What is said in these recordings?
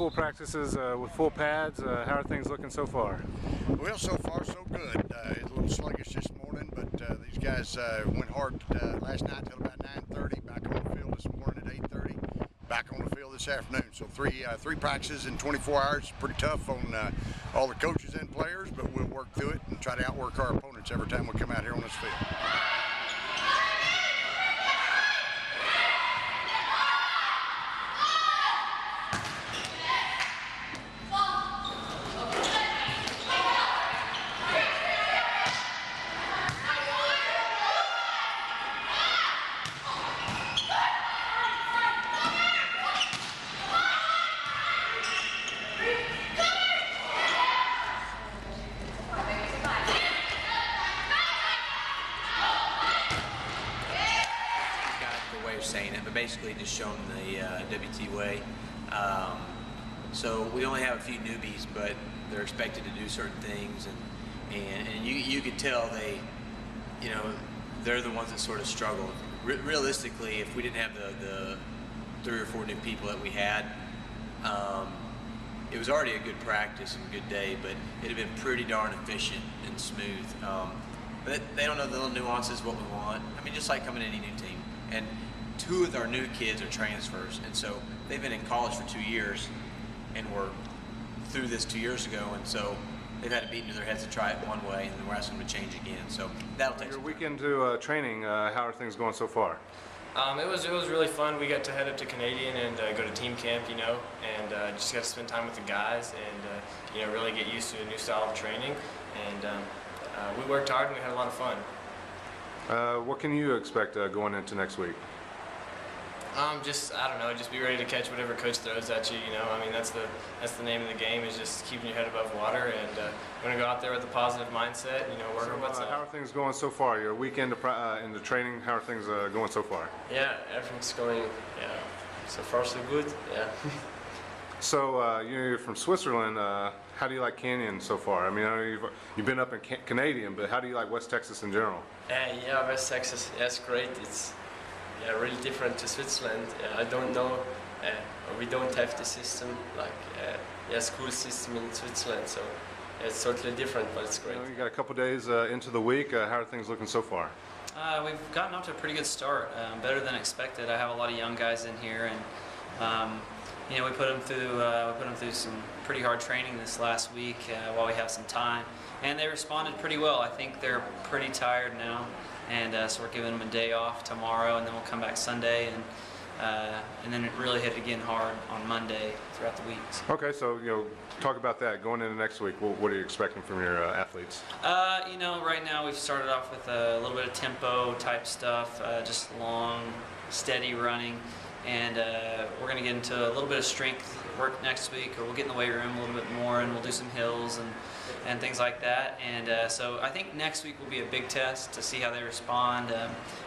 full practices with full pads. How are things looking so far? Well, so far so good. It's a little sluggish this morning, but these guys went hard last night till about 9:30. Back on the field this morning at 8:30. Back on the field this afternoon. So three practices in 24 hours. Pretty tough on all the coaches and players, but we'll work through it and try to outwork our opponents every time we come out here on this field. Saying it, but basically just showing the WT way. So we only have a few newbies, but they're expected to do certain things, and you could tell they're the ones that sort of struggle. Realistically, if we didn't have the 3 or 4 new people that we had, it was already a good practice and a good day, but it'd have been pretty darn efficient and smooth. But they don't know the little nuances, what we want. I mean, just like coming in any new team. And 2 of our new kids are transfers, and so they've been in college for 2 years, and were through this 2 years ago, and so they've had to beat into their heads to try it one way, and then we're asking them to change again. So that'll take your some week time. into training. How are things going so far? It was really fun. We got to head up to Canadian and go to team camp, and just got to spend time with the guys and really get used to a new style of training. And we worked hard and we had a lot of fun. What can you expect going into next week? I don't know, just be ready to catch whatever coach throws at you, I mean, that's the name of the game, is just keeping your head above water, and we're going to go out there with a positive mindset, work on what's up. How are things going so far? Your weekend into training, how are things going so far? Yeah, everything's going, so far so good, yeah. So you're from Switzerland. How do you like Canyon so far? I mean, I know you've been up in Canadian, but how do you like West Texas in general? Yeah, West Texas, it's great. It's really different to Switzerland. I don't know, we don't have the system like school system in Switzerland, so it's totally different, but it's great. You got a couple days into the week. How are things looking so far? We've gotten off to a pretty good start, better than expected. I have a lot of young guys in here, and we put them through some pretty hard training this last week while we have some time, and they responded pretty well. I think they're pretty tired now, and so we're giving them a day off tomorrow, and then we'll come back Sunday, and then really hit it again hard on Monday throughout the weeks. Okay, so talk about that going into next week. What are you expecting from your athletes? Right now we've started off with a little bit of tempo type stuff, just long, steady running. And we're going to get into a little bit of strength work next week, or we'll get in the weight room a little bit more, and we'll do some hills and things like that. And so I think next week will be a big test to see how they respond,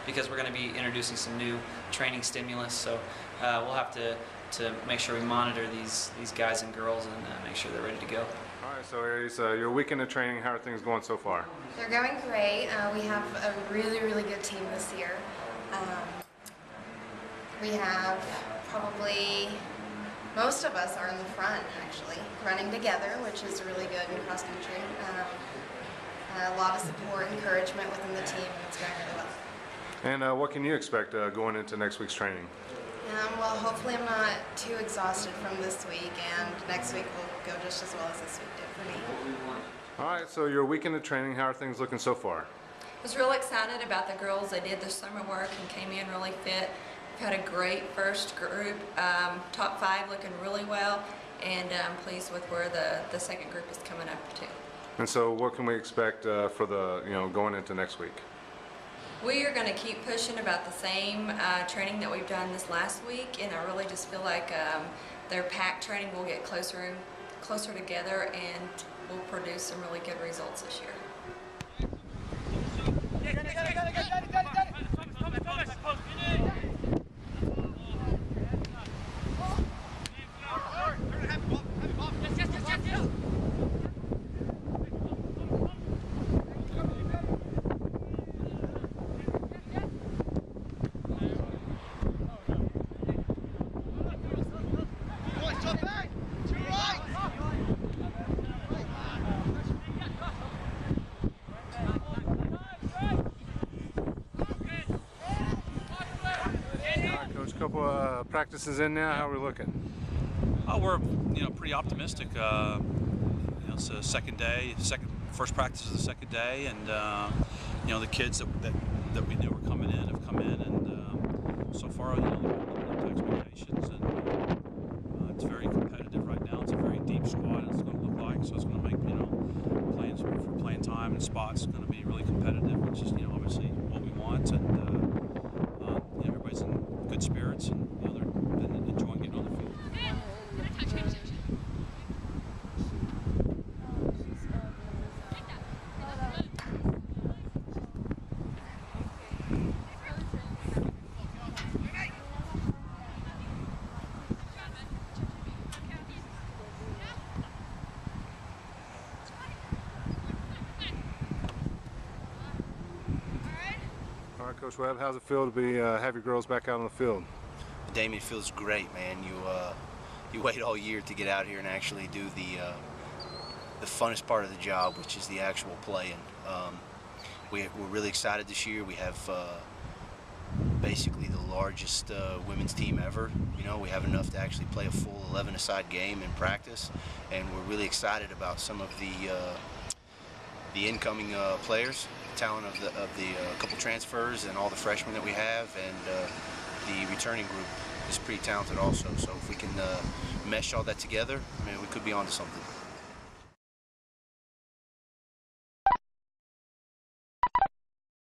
because we're going to be introducing some new training stimulus. So we'll have to make sure we monitor these guys and girls and make sure they're ready to go. All right, so Aries, your weekend of training, how are things going so far? They're going great. We have a really, really good team this year. We have probably, most of us are in the front actually, running together, which is really good in cross country. A lot of support, encouragement within the team, and it's going really well. And what can you expect going into next week's training? Well, hopefully I'm not too exhausted from this week, and next week will go just as well as this week did for me. All right, so your weekend of training, how are things looking so far? I was real excited about the girls. They did their summer work and came in really fit. We've had a great first group, top 5 looking really well, and I'm pleased with where the second group is coming up to. And so what can we expect for the, going into next week? We are going to keep pushing about the same training that we've done this last week, and I really just feel like their pack training will get closer and closer together, and we'll produce some really good results this year. Stop back! couple practices in now. How are we looking? Oh, we're pretty optimistic. It's the second day, first practice is the second day, and the kids that we knew were coming in have come in, and so far they've lived up to expectations, and it's very competitive right now. It's a very deep squad. It's going to look like, so it's going to make playing for playing time and spots going to be really competitive, which is obviously what we want, and everybody's in good spirits, and they're enjoying getting on the field. All right, Coach Webb, how's it feel to be have your girls back out on the field? Damien, it feels great, man. You wait all year to get out here and actually do the funnest part of the job, which is the actual playing. We're really excited this year. We have basically the largest women's team ever. We have enough to actually play a full 11-a-side game in practice, and we're really excited about some of the incoming players, the talent of the couple transfers, and all the freshmen that we have, and the returning group is pretty talented also. So if we can mesh all that together, we could be onto something.